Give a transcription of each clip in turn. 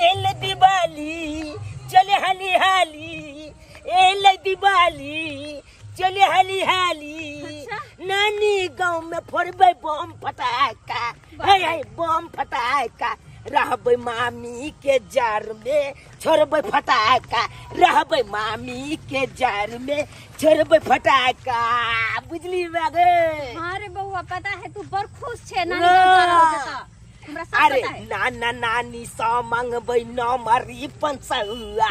एले दिवाली चले हाली हाली, एले दिवाली चले हाली हाली। नानी गाँव में फोड़बे बम फटाका, है बम फटाका। रहबे मामी के जार में छोड़बे फटाका, रहबे मामी के जार में छोड़बे फटाका। बुझली बागे? हाँ रे बउआ, पता है तू बड़ खुश छे नानी गाँव। अरे नाना नानी सा मांगबे नमरी पंचौआ।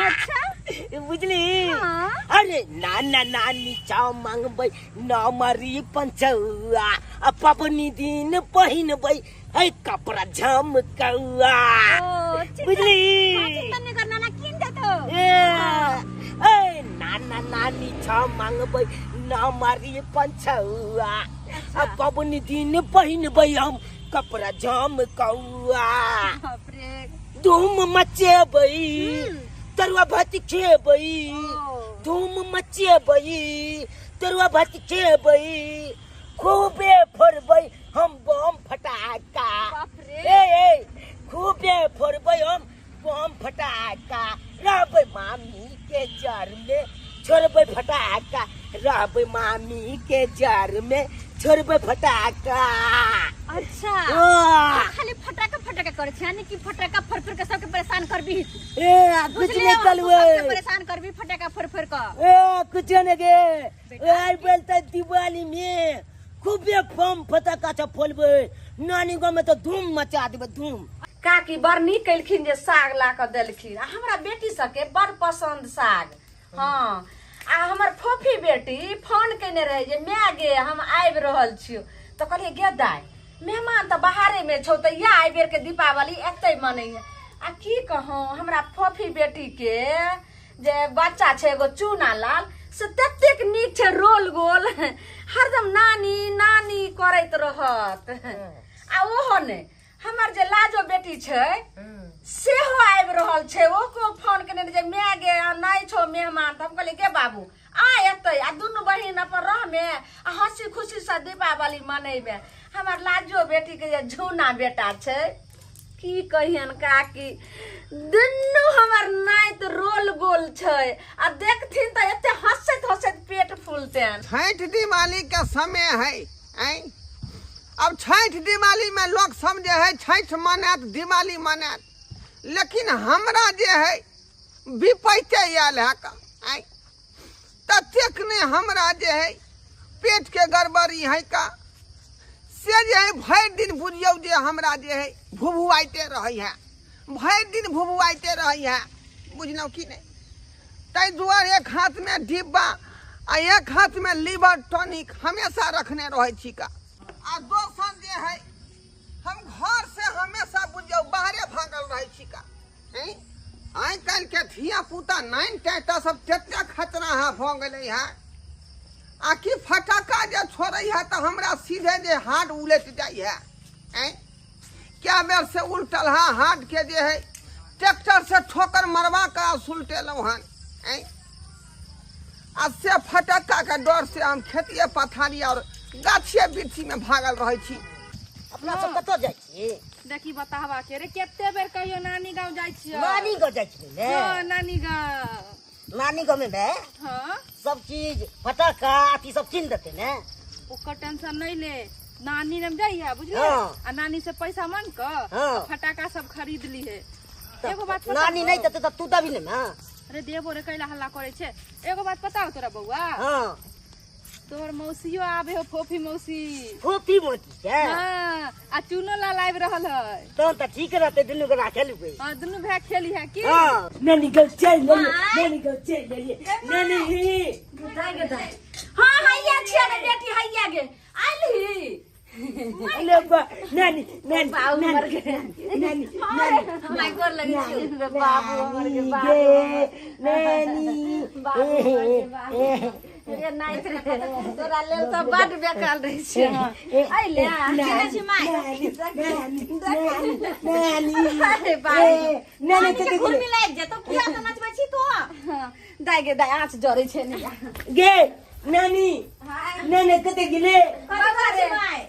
बुझली? अरे नाना नानी चा मांगबे नमरी पंचौआ। पबनी दिन पहिनबे है कपड़ा झमकौआ। बुझली? नाना नानी चा मांगबे नमरी पंचौआ। पबनी दिन पहिनबे हम कपड़ा झमकौआ। धूम मचेबै, तरुआ भात खेबै, धूम मचेबै, तरुआ भात खेबै, खूबे फोड़बै हम बम फटाका। खूबे फोड़बै हम बम फटाका। रहबै मामी के जार में छोड़बै फटाका, रहबै मामी के जार में छोड़बै फटाका। अच्छा खाली फटाका फटाका करे छे, यानी कि फटाका फोड़ फोड़ के सबके परेशान करबी। कुछ नहीं कलवे, सबके परेशान करबी फटाका फोड़ फोड़ के। कुछ नहीं गे। आई बोलता दिवाली में खूबे बम फटाका छ फोड़बे। नानी गाँव में तो धूम मचा देबे, धूम। काकी बड़ नीक कलखिन जे साग ला के देलखिन। हमरा बेटी सबके बड़ पसंद साग। हाँ आ हमर फोफी बेटी फोन केने रहे जे मैं गे हम आबि रहल छियो। तो कहलिए गे दाई मेहमान तो बाहरे में छौ, तो या आई बेर के दीपावली एते मनैया। आ की कहूँ हमरा फोफी बेटी के जे बच्चा छे एगो चूना लाल से ततेक नीक छे, रोल गोल हरदम नानी नानी करैत रहत। आ ओहो ने हमर जे लाजो बेटी छे सेहो आबि रहल छे। ओको फोन केने जे मैं गे नहीं छो मेहमान। तो हम कहलिए गे बाबू आ एतै आ दुनू बहिन अपन रहमे आ हंसी खुशी से दीपावली मनेबे। हमर लाजो बेटी के जे झूना बेटा छे की कहियन काकी, दुनू हमर नाइत रोल गोल छे। आ देखथिन तो एते हंसैत हंसैत पेट फूलतेन। छठ दिवाली के समय है। अब छठ दिवाली में लोग समझे है छठ मनात दिवाली मनात, लेकिन हमरा जे है विपैते आयल है का। ततेक ने हमरा जे है पेट के गड़बड़ी है का से जे है भर दिन बुझियो जे हमरा जे है भुभुआते रही है, भर दिन भुभुआते रही है। बुझलौ कि नहीं? ताहि दुआरे एक हाथ में डिब्बा आ एक हाथ में लीवर टॉनिक हमेशा रखने रहे छी का। आ दोसर जे है हम घर से हमेशा बुझियो बाहरे भागल रहे छी का। आई काल के धिया पुता नाइन टाटा सब तेते खतरा है भ गेलै है। आ की फटाका जे छोड़ै है तो हमरा सीधे जे हाथ उलट जाई है। क्या बेर से उल्टल है हाथ के जे है ट्रैक्टर से ठोकर मरवा का सुलटेलौ हन। आ से फटाका के डर से हम खेतिए पथारी और गाछिए बिरछी में भागल रहे छी। अपना सब कतो जाय छी? देखी बतावा के रे केते बेर कहियो नानी गाँव जाय छियो। नानी गाँव जाय छी ने? हां नानी गाँव। नानी गाँव में हां सब चीज फटाका आती सब किन देते ने। ओकर टेंशन नहीं ले, नानी ने जाई है बुझले। आ नानी से पैसा मांग के फटाका सब खरीद ली है। एगो बात पता, नानी नहीं देते तो तू दबी ले ना। अरे देबो रे कैला हल्ला करे छे। एगो बात बताओ तोरा बउआ। हां तोहर मौसियो आबे हो, फोफी मौसी। फोफी मौसी के? हां आ चूनो ला लाइव रहल है। तो ठीक रहते दुनू के राखे लेबे। हां दुनू भाई खेली है की। हां नानी गाँव चल ले, नानी गाँव चल ले। नानी हां हैया छिया रे बेटी हैया गे आइली। ले बा नानी नानी नानी नानी माय गोर लगी बाबू हमर के बाबू नानी ये नाइट रे तोरा लेल त बड बेकाल रही छै। आइले केना छी माय नानी नानी के घुल मिलाइ जे तो किया त नचबै छी तो। दाइ गे दाइ आँच जरै छै ने गे नानी नानी कते गिले कतऽ छै माय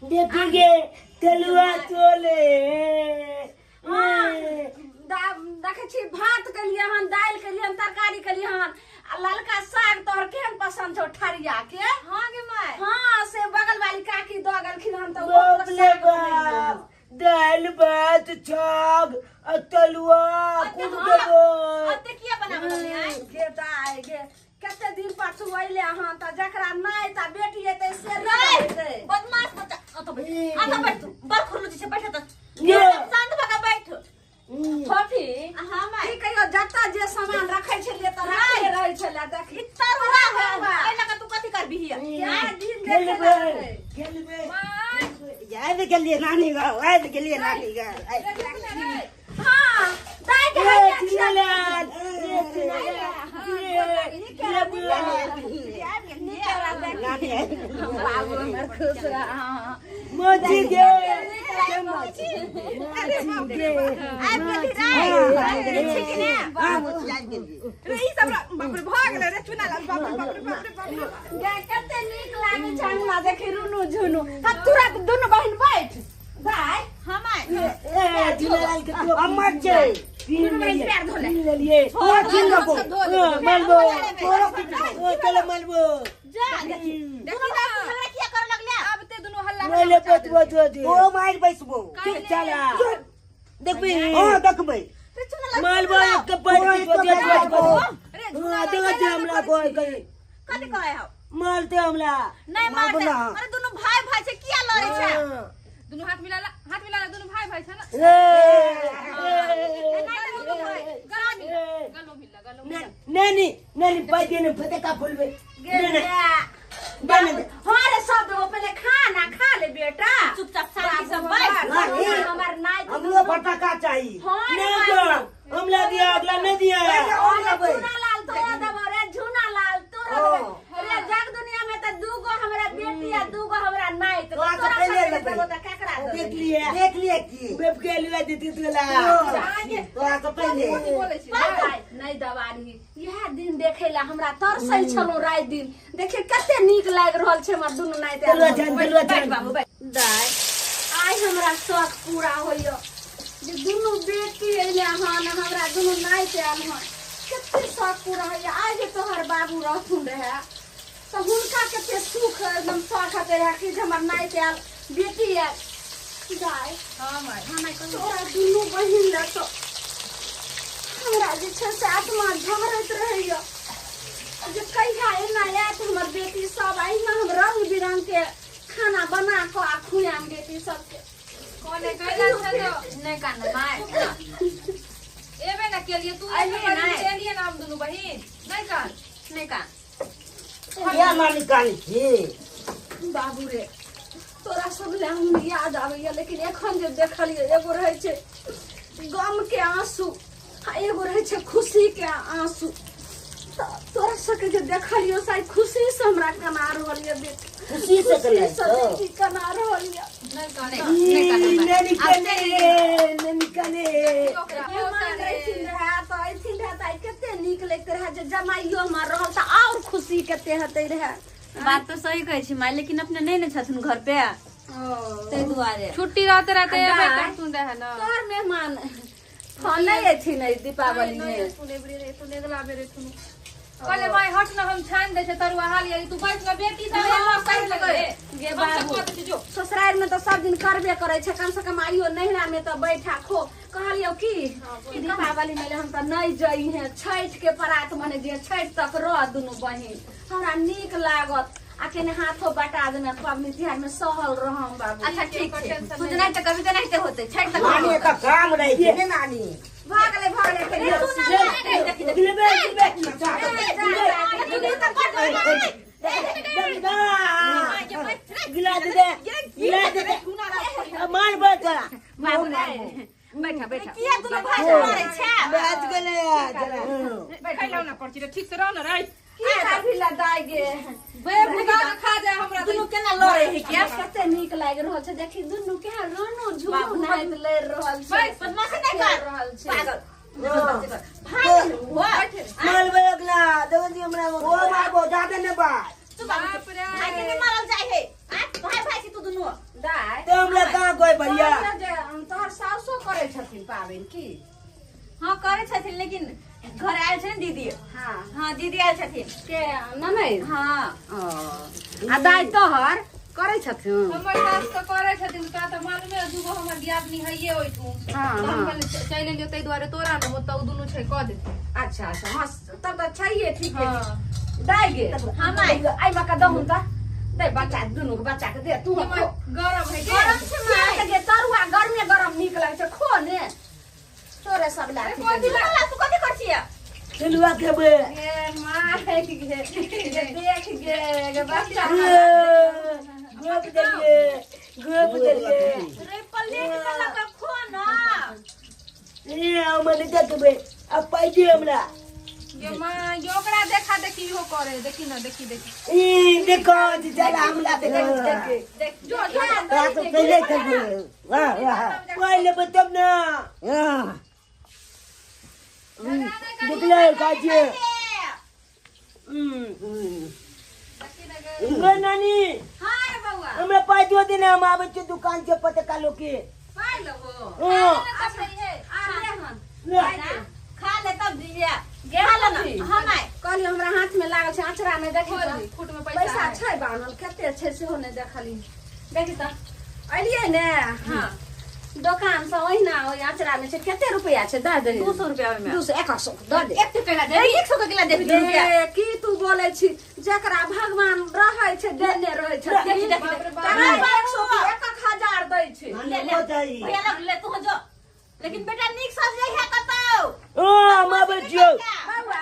देखी गे तलुआ चोले। हां हन दाल के लिए तरकारी के लिए हन ललका साग तोहर केहन पसंद छौ ठरिया के हां गे माय हां से बगल वाली काकी दो गलखिन हम तो बाप रे बाप दाल भात साग तलुआ कुछ देबो अते किया बनावल है गे दाई गे कते दिन पर तू अइले हन त जकरा नाय त बेटी एते से नहीं बदमाश बच्चा आता बैठ तू बर खुरलू जैसे बैठा त ये शांत भगा बैठ फोफी हां माय की कहियो जत्ता जे सामान रखै छलिए त रखले रहै छले देख तरवा है ए लगा तू कथि कर बिहिया क्या दिन खेलबे देखे खेलबे माय याद के लिए नानी गाँव याद के लिए नानी गाँव हां दाई के ये हइया चिनालाल ये बाबू हमर खुश रह मोची के कते नीक लागे छै हमरा देखि रुनु झुनु तुरंत दुनु बहिन बैठ दाई चिनालाल के तो अम्मा छे तीन ले लिए ओ चिन को मलबो ओ चलो मलबो देखी ना हमरा किया कर लगले अब ते दोनों हल्ला मोले पतवा दे ओ मार बैसबो चला देखबे हां देखबे मलबो एक कपड़ दे दे हमला कोई कहीं कथि कहे हो मारते हमला नहीं मारते अरे दोनों भाई भाई से किया लड़े छे दोनों हाथ मिला दोनों भाई भाई छे ना नानी नानी भाई देने फटका फुलबे हमारे सब वो पहले खाना खा ले बेटा चुपचाप सारी सब बैठ हमार नाई हमलो फटका चाहिए नहीं तो हमला दिया अगला नहीं दिया झूना लाल तो दबो रे झूना लाल तो रे जग दुनिया में तो दूगो हमरा बेटी आ दूगो हमरा नाई तो तोरा सब तो केकरा देख लिए की बेब के लिए देती तोला तोरा तो पहले नहीं दवारी यह दिन देखेला हमरा तरसै छलो रात दिन देखे कते नीक लाग रहल छै हमर दुनु नाई ते बाबू बैठ दाई आइ हमरा शौक पूरा होइयो जे दुनु बेटी एले हन हमरा दुनु नाई ते आल हन कते शौक पूरा होइयो आज तोहर बाबू रहथुन रहे तो हुनका कते सुख एकदम शौक हते रहे कि हमर नाई ते आल बेटी है दाई हां माय तोरा दुनु बहिन ल तो हमरा जे छै से आत्मा झमरत रहैयो जे कहिया एना आयत हमर बेटी सब आइना हम रंग बिरंग के खाना बना के आ खुआम बेटी सबके कोने कहला छ तो नहीं कान माय एबे ना के लिए तू चलिए ना हम दोनों बहिन नहीं कान या नानी कानी छी बाबू रे तोरा सब ले हम याद आबैया लेकिन एखन जे देखलिए एगो रहै छै गम के आंसू आ एगो रहै छै खुशी के आंसू तोरा सबके जे देखलियो शायद खुशी से हमरा कना रहल ये बेटी खुशी से बेटी कना रहल ये नानी कानी मेहमान रहथिन रहे तो अइथिन रहे त कते नीक लगते रहे जे जमाइयो हमर रहल त और खुशी कते हते रहे बात तो सही कहै छी माय लेकिन अपने नहीं ने छथुन घर पे ते दुआरे छुट्टी रहते रहते एबे करतुन रहे ना तोहर मेहमान फोन नहीं अइथिन दीपावली में तू नेगला बेरे तू कहले माय हट ना हम छान दे छै तरुआ हाल ये तू बैठ के बेटी सब एलो सही लगे गे बाबू ससुराल में तो सब दिन करबे करे छै कम से कम आइयो नहिरा में तो बैठा खो कहलियो की दीपावली में हम त नहीं जई है छठ के परात मने जे छठ तक रह दुनु बहिन हमरा नीक लागत आ केने हाथो बटा देना पबनी तिहार में सहल रहम बाबू अच्छा ठीक है कुछ नहीं तो कभी तो नहीं तो होते छठ तक नानी का काम रही थी ने नानी भागले गिला दे मार बैठा बैठा बैठा किया तू भाई मारे छै बैठ गेले जरा बैठा ना पड़ची रे ठीक से रह ना रे की खाबिला दाई गे बे भगा के खा जाए हमरा दुनु केना लड़े है क्या कते नीक लाग रहल छै देखी दुनु के रोनो झुमु नाच ले रहल छै बैठ बदमाशी नहीं कर रहल छै पागल भाई हुआ मार बैगला देवजी हमरा ओ मारबो जाते ने बा तू बाप रे भाई के मारल जाए है भाई भाई से तू दुनु दाई तो हमरा का कोई भैया तोहर सासो करे छथिन पाबन की हाँ करे छथिन लेकिन घर आयल छै ने दीदी। हाँ हाँ दीदी आयल छथिन। के ननद हाँ आ दाइ तोहर करे छथिन। हमर सास तो करे छथिन ता त मालूमे है, दूगो हमर दियादनी हइये ओइठू। हाँ, तो हम हाँ। कहलिए चलि एलियो तै दुआरे तोरा न होतौ दुनू छै क दे। अच्छा अच्छा हाँ तब तो छैहे ठीक है। हाँ। दाइ गे हम आई मका दहुन त दे बच्चा दुनू के बच्चा के दे तू हमर गरम है गरम छै माय के तरुआ गर्मी गरम नीक लागे छै खो ने तोरे सब ला कथी लागला तू कथी करछिया? चलुआ खेबे ए माय गे देख गे बच्चा गोप देलिए रे पल्ले के कला कर खो ना। ए हमने देखबे अब पाई दे हमरा ये मां ये ओकरा देखा देखी हो करे, देखी ना देखी देखी। ई देखो चला हमरा देखे देख जो तो पहले कर वाह वाह पहले बतब ना देख ले काजे नानी हां रे बउआ हमरा पाई दो दिन हम आवे छ दुकान से पटका लोके पाई लेबो। हां अच्छा ये आ ले हन ले खा ले तब दिया गेहा ले ना। हम आए कहली हमरा हाथ में लागल छै अचरा में देखी खोल फुट में पैसा पैसा है। छै बानल कते छै सेहो ने देखली देखी त अलियै ने हां दुकान से ओहिना ओइ अचरा में छै कते रुपया छै दे दे 200 रुपया में 200 100 दे दे एक टका दे 100 के किला दे रुपया। ए, की तू बोले छी जकरा भगवान रहै छै देने रहै छै देखी, देखी, बाप रे बाप। तकरा 100 के 1000 दै छै ले ले भैया लग ले तू जो लेकिन बेटा नीक सज जाई है कतौ। ओ हम आवे छियो बाबा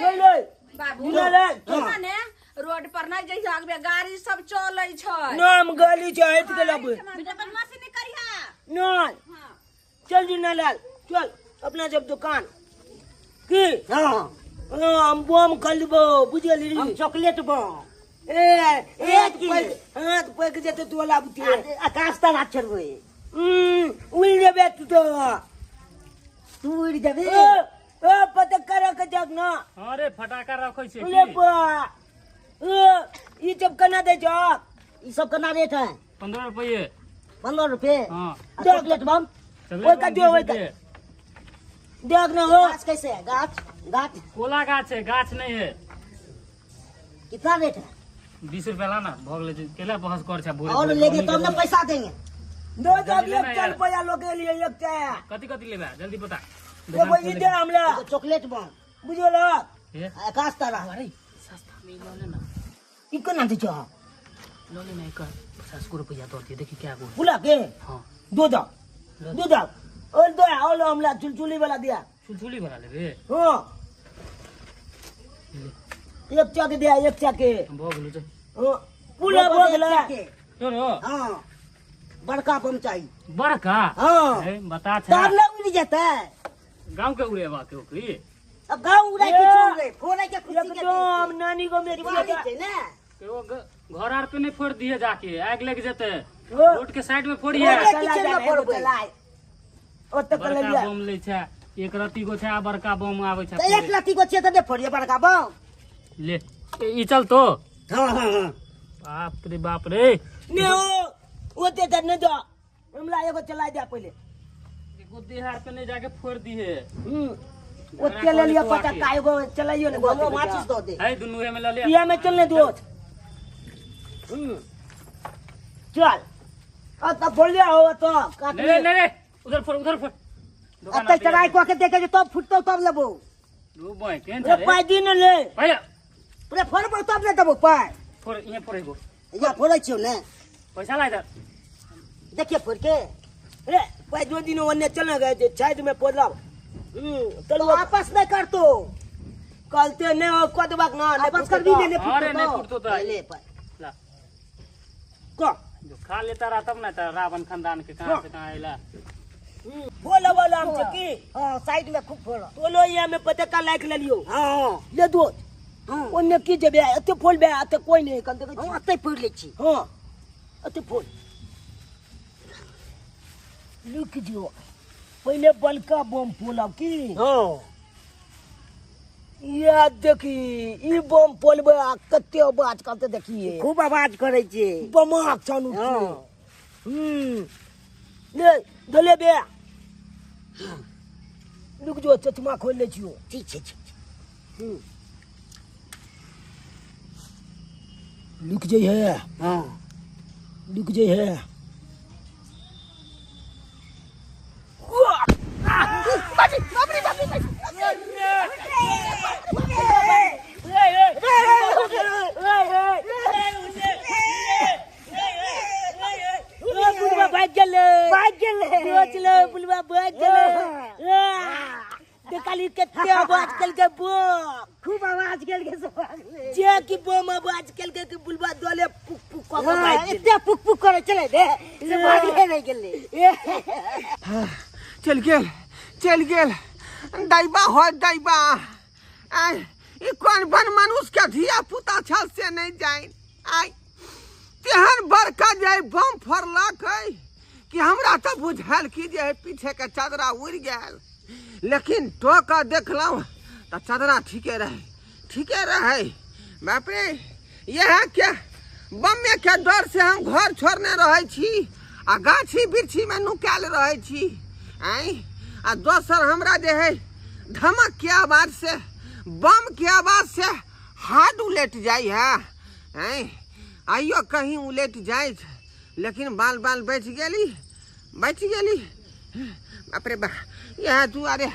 चल बाबू ले ले माने रोड पर नहीं जइसे आगबे गाड़ी सब चलै छै नाम गाली छै हट के लब बेटा बदमाशी नहीं करिया। नहीं चल जी नालाल चल अपना जब दुकान की हम बम खरीदबो बुझली हम चॉकलेट बम एक की हाथ पैक जेते तो ला बुते आकाश तारा चढ़बै उड़ जेबे तू तो तू उड़ जेबे ओ पता करे के जग ना अरे फटाका रखै छै ले की? बा ई जब कना दे जा ई सब केना रेट है 15 रुपये 15 रुपए हाँ आ चॉकलेट बम चॉकलेट ओइ का बम जो, ओइ 20 का। रुपये। देख ना हो गाछ कैसे है गाछ कोला गाछ है गाछ नहीं है। कितना रेट है 20 रुपया लाना भऽ गेलै जे केला बहस कर छै भोरे और भोरे। लेंगे तो हमने पैसा देंगे दो जग जल्दी एक लेना चल यार। पया लोग के लिए एक चाय कथी कथी लेबा जल्दी बता एगो ई दे हमरा एगो चॉकलेट बम बुझल ये आकाश तारा अरे सस्ता में लो लेना ई केना दे छ लो लेना एक 50 रुपया दो दिए देखी क्या बोल। बुला के हाँ दो जा और दो और हमला चुलचुली वाला दिया चुलचुली बना लेबे हां एक चक दिया एक चके भऽ गेलै जे हां पूरा बगला तोरो हां बड़का बम चाहिए बड़का हां ए बता छै तार ना उड़ जेतै गांव के उड़ेबा के ओकरी अब गांव उड़ाई के छोड़ गए फोड़े के खुशी के एकदम नानी को मेरी दिवाली छै ने एगो घर आर पे नहीं फोड़ दिए जाके आग लग जेते हो। रोड के साइड में फोड़िए ओकरे चला किचन जा में फोड़बै चलाए ओ तक ले बड़का लिया बम ले छै एक रत्ती गो छै आ बड़का बम आबै छै तो एक लाठी को चेत दे फोड़िए बड़का बम ले ई चल तो हां हां हां बाप रे ने ओ ते त न दो हमरा एगो चला दे पहले एगो देहार पे नहीं जाके फोड़ दिए ओ चले लिया पता का एगो चलाइयो ने वो माचिस दो दे है दुनू में ले ले पिया में चलने दो चल अब तब बोल लिया हो तो काट नहीं ले नहीं नहीं उधर फोड़ अब तक ट्राई को के देखे जो तब फुटतो तब लेबो रू बॉय केन ए छै पाई दिन ले भैया पूरे फोड़बो तब ले देबो पाय फोड़ ये फोड़ेगो या फोड़ै छियो ने पैसा ला इधर देखिए फोड़ के ए पाई दो दिन ओने चलने गए छाद में पोदला तो चलो वापस नहीं करतो कलते ने ओ कदबाक ना वापस कर भी ले अरे नहीं फुटतो तो ले पाय ला को जो खा लेता रहा तब ना तो रावण खानदान के कहां से कहां आइला बोला बोला हम की हां साइड में खूब फोड़ो तोलो यहाँ में पता लाइक ले लियो हां ले दो हां ओने की जबे अते फूल बे अते कोई नहीं कन दे हां अते फोड़ ले छी हां अते फूल लिख जो पहले बलका बम फूलब की हां या देखी ई बम पोलबे आ कते आवाज करते देखिए खूब आवाज करे छी बमाक छनु हां ले दले बे रुक जो चश्मा खोल ले छियो ठीक छै लुक जाइ है हाँ लुक जाइ है बुलवा भाग गेले देखली कते आवाज कल के बम खूब आवाज गेल के सब जे की बम आवाज कल के बुलवा दोले पुक पुक क भाग गेले एते पुक पुक करे चले दे से भागले नहीं गेले चल गेल दैबा हो दैबा आई ई कौन बन मनुष्य के धिया पुता छल से नहीं जाए आई तेहन बड़का जाए बम फरलक है कि हमरा तो बुझाल कि जे पीछे के चादरा उड़ गेल लेकिन टोका देखलहुँ तो चादरा ठीके रहे बाप रे यह क्या बम्मे के डर से हम घर छोड़ने रहे छी आ गाछी बिरछी में नुकाल रहे छी आई आ दोसर हमरा जे है धमक के आवाज से बम के आवाज से हाथ उलट जाई है आइयो कहीं उलट जाए लेकिन बाल बाल बच गेली बाप रे बा यह दुआरे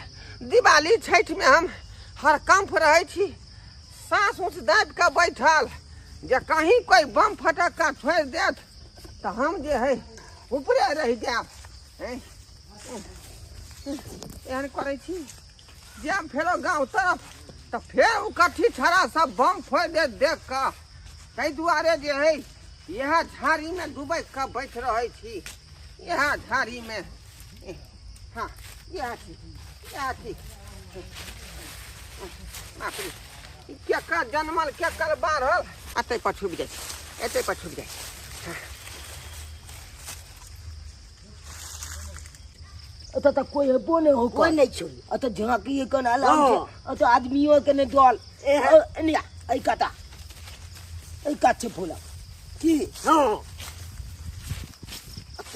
दिवाली छठ में हम हर कंप रहे छी सांस ऊँच दाबि के बैठल जे कहीं कोई बम फटक्का छोड़ देत तो हम जे है ऊपरे रह जाब एहन करे छी जाब फेरो गाँव तरफ तो फिर उ कठी छड़ा सब बम फोड़ दे देख के ताहि दुआरे जे है यह झाड़ी में डूबे के बैठ रहे छी यह झाड़ी में हाँ यह ठीक केकर जनमल केकर बाढ़ल एते पर छुप जाए अत तक कोई हेबो नहीं हो कोई नहीं छो अत झांकी कन अलाम छे अत आदमियों के ने डल एनिया ए काटा ए काटे फूला की हाँ अत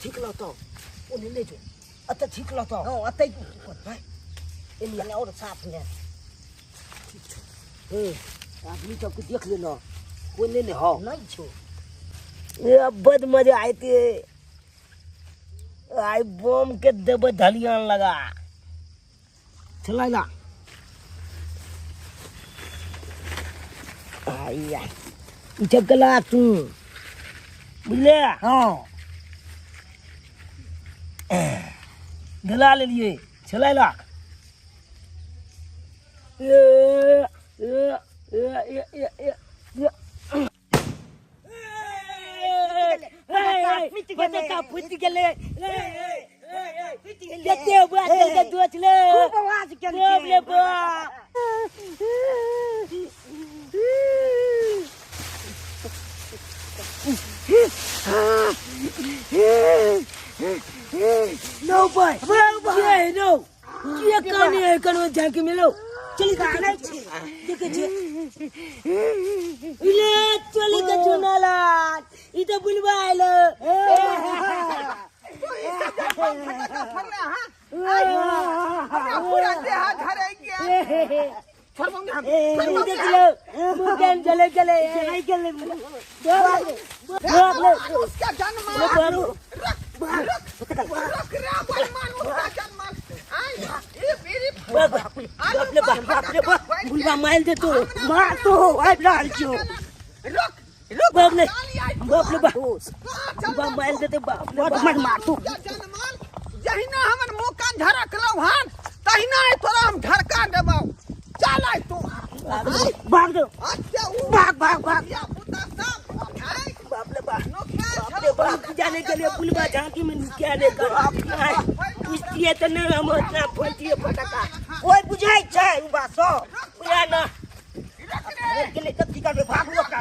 ठीक लता ओने ले जो अत ठीक लता हाँ अते एनिया और साफ ने आदमी सब को देख लेना कोई नहीं हो नहीं छो ये अब बद मजा आते आई बम के दब धलियान लगा चला आई चकला तू बुझले हाँ गला ले लिए चला फुट गेले जते बात के दोच ले खूब आवाज गेल ले बा नो भाई नो ये काने कनो झांकी मिलो चली का नहीं छे देखे छे इले चली के चुनाला ई तो बुलवा आइलो पूरा देह धरे गया देख लो मुकेन चले उसका जन्म बुलवा मार दे तो मार तो आई डाल छो बाप ले बुलवा मार दे तो बाप मार तो जहिना हमर मोकान झरक लहन तहिना तोरा हम झरका देबौ चल आई तू भाग दो भाग या पुता सब बाप ले बाप जाने के लिए बुलवा झांकी में क्या ले कर इसलिए तो नहीं हम इतना फोड़िए फटका कोई बुझाई छै उ बात सो बुझा ना के लिए कब का भाग लो का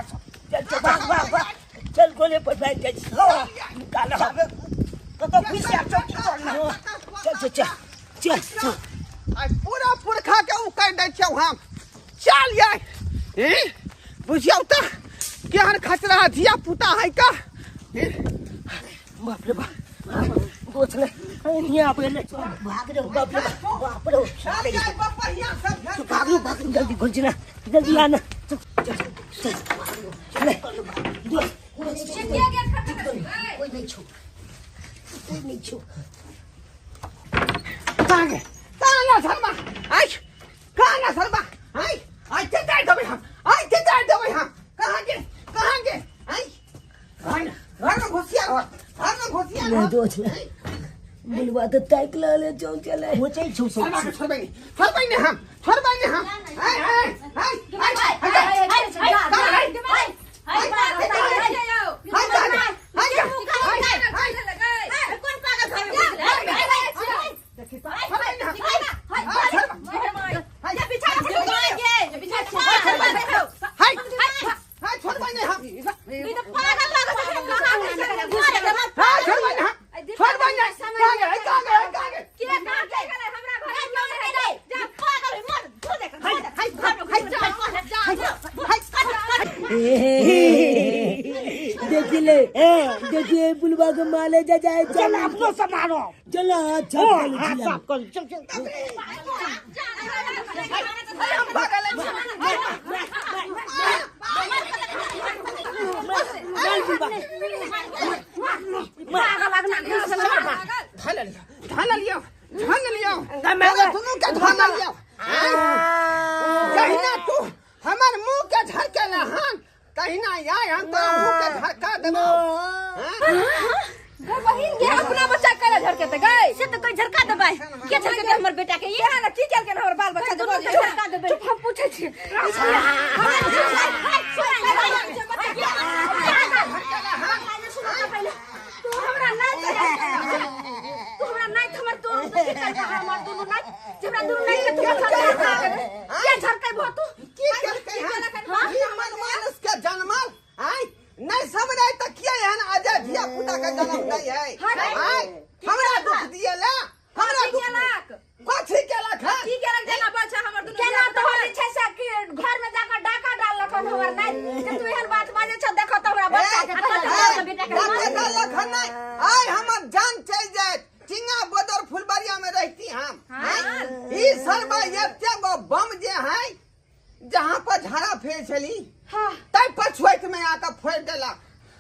चल भाग चल गोले पर बैठ जा निकाल तो पीछे चौकी करना चल आई पूरा पुरखा के उकड़ दै छौ हम चल यार बुझियौ त केहन खचरा धिया पुता है का बाप रे बाप दोच ले यहाँ पे भाग रहे बाप रे बाप रे भाग लो जल्दी घुस ना जल्दी आना चले कोई नहीं छू कहाँ गया शर्मा आई कहाँ गया शर्मा आई आई चिताई दबे हम कहाँ गए आई घर में घुसिया दो बुलवा तो टाइक ला ले चल चले वो चाहिए छू छोड़ ने हम देखिए बुलवा के माले जा जाए चल आपको समारो चलो अच्छा चल हमार मुंह के झरके ना हम कहीं ना आए हम तो मुंह के झरका देबो बहिन के अपना बच्चा करे झरके त गए से तो कोई झरका देबै के झरके दे हमर बेटा के ये ना की चल के हमर बाल बच्चा देबो झरका देबै चुप हम पूछे छी नहीं समझ तो किया है ना अजय धिया पुता का जन्म नहीं है हमरा दुख दिए ला हमरा दुख कथि केलक है की केलक जना बच्चा हमर दुनु केना तो होली छै से कि घर में जाकर डाका डाललक हमर नहीं जे तू एहन बात बाजे छ देखो तो हमरा बच्चा के बेटा के डाका डाललक है नहीं आय हमर जान चल जाए चिंगा बदर फुलबरिया में रहती हम ई सरबा एते बम जे है जहां पर झाड़ा फेर छली तै पछुएत में आकर फोड़ देला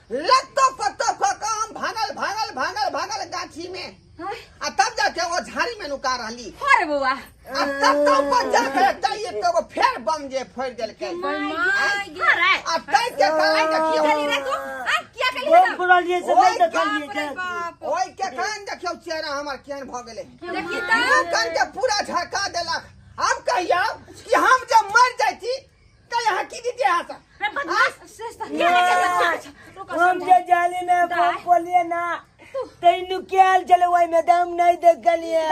लत्तो पत्तो को काम भागल गाछी में आ तब जाके वो झाड़ी में नुका रहली अरे बुआ आ तब तो पर जाके तै तो फेर बम जे फोड़ देल के आ तै के काहे देखियो रे तू क्या कहिए बम पूरा लिए से नहीं देखलिए क्या ओए के कान देखियो चेहरा हमर केहन भ गेले देखी कान के पूरा झरका देलक अब कहियो कि हम जब मर जाती तो यहाँ की दीजिए यहाँ हम जे जाली में बोलिए ना तैनु क्या चले वही में दम नहीं देख गलिए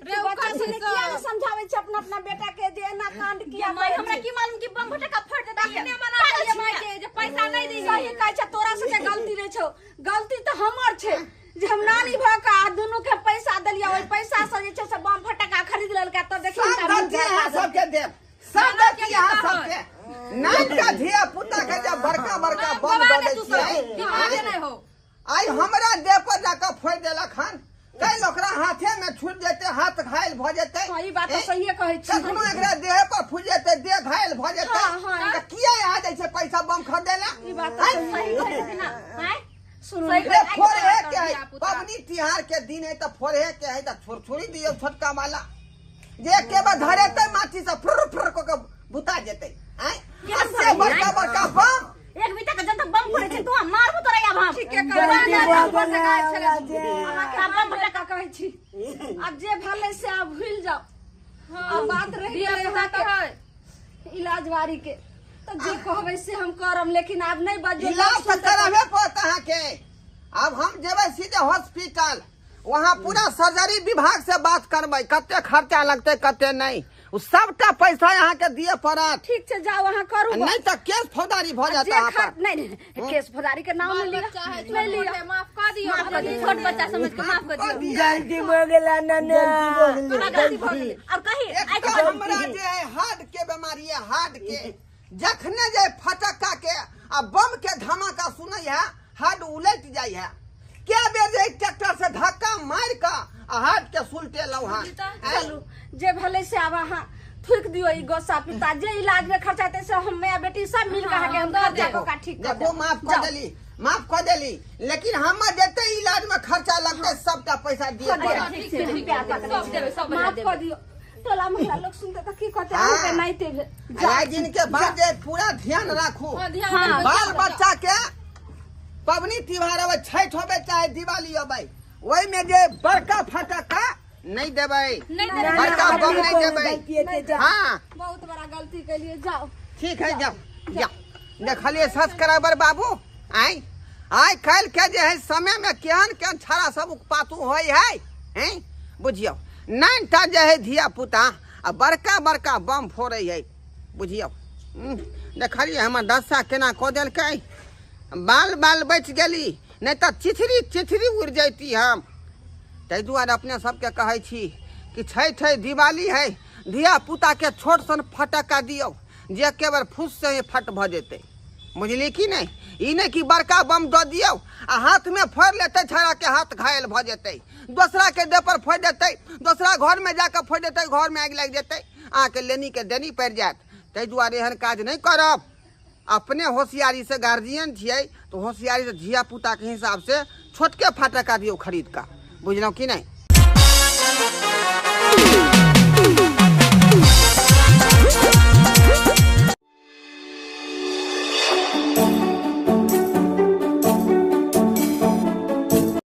रे ओकर से किया न समझावे छ अपना अपना बेटा के जे ना कांड किया माई हमरा की मालूम कि बम फटका फट दे अपने मना के माई के जे पैसा नहीं दी सही कहै छ तोरा से गलती रे छौ गलती तो हमर छै जे हम नानी भ का दोनों के पैसा दलिया ओइ पैसा से जे छै से बम फटका खरीद लेलका त देखि सबके दे सब के यहाँ सबके नाम का धिया पुता के जब बड़का बम दे छियै दिमाग नहीं हो आई हमरा देह पर जाकर फोड़ देलक हन कई लोकरा हाथे में छूट जेते हाथ घायल भ जेते सही बात सही कहै छी कखनो एकरा देह पर फूट जेते देह घायल भ जेते त किया आ जाय छै पैसा बम खरीदेला ई बात सही कहै छी ना हैं सुनो रे फोड़े के है पबनी तिहार के दिन है त फोड़े के है त छोड़ी दियो छोटका वाला जे के बा धरे त माटी से फुर को बुता जेते हैं इससे बड़का बम एक बीता का जनता बम फोड़े छै तू मारबो तोरा या भाम ठीक है कर बम फटका कहै छी अब जे भले से अब भूल जाओ अब बात रही है इलाज वारी के तो जे कहबै से हम करम लेकिन अब नहीं बजो इलाज त कराबे पड़त अहाँ के अब हम जेबै सीधे हॉस्पिटल वहाँ पूरा सर्जरी विभाग से बात करबै कते खर्चा लगते कते नहीं सबटा पैसा यहाँ के दिए पड़त ठीक छै जाओ वहाँ करू नहीं तो केस फौजदारी भ जाता है पर नहीं केस फौजदारी के नाम ले लिया माफ कर दियो छोट बच्चा समझ के माफ कर दियो गलती हो गेला नाना और कही एक तो हमरा जे है हार्ट के बीमारी है हार्ट के जखने जे फटक्का के आ बम के धमाका सुनै है हार्ट उलट जाय है क्या बेर जे ट्रैक्टर से धक्का मार का हाथ के सुलटे लौ हां चलू जे भले से अब अहाँ थूक दियो ई गोसा पिता जे इलाज में खर्चा ते से हम मैं बेटी सब मिल के हम खर्चा को का ठीक कर देखो माफ कर देली लेकिन हम जते इलाज में खर्चा लगते सबका पैसा दिए माफ कर दियो टोला महिला लोग सुनते तो की कहते हाँ। हमके नहीं ते आए दिन के बाद जे पूरा ध्यान रखू बाल बच्चा के पबनी त्योहार अब छठ होबे चाहे दिवाली होबे ओई में जे बड़का फटका नहीं देबै बड़का बम नहीं देबै हाँ बहुत बड़ा गलती के लिए जाओ ठीक है जाओ देखलिए सब्सक्राइबर बाबू आई कल के जे है समय में केहन केहन छाड़ा सब पातू होय है बुझियो 9टा जे है धिया पुता आ बड़का बड़का बम फोड़े है बुझियो देखलिए हमर दशा केना कऽ देलकै बाल बाल बच गेली नहीं तो चिथरी उड़ जैती हम ताहि दुआरे अपने सबके कहै छी कि छठ है दिवाली है धिया पुता के छोट सन फटक्का दियो जे एके बार फुस से ही फट भ जेतै बुझली कि नहीं ई नहीं कि बड़का बम दऽ दियो आ हाथ में फोड़ लेते छड़ा के हाथ घायल भ जेतै दूसरा के देह पर फोड़ देतै दूसरा घर में जाकर फोड़ देतै घर में आगि लग जेतै अहाँके लेनी के देनी पड़ि जायत ताहि दुआरे एहन काज नहीं करब अपने होशियारी से गार्जियन छियै तो होशियारी से धिया पुता के हिसाब से छोटके फटक्का दियो खरीद का बुझलहुँ कि नहीं।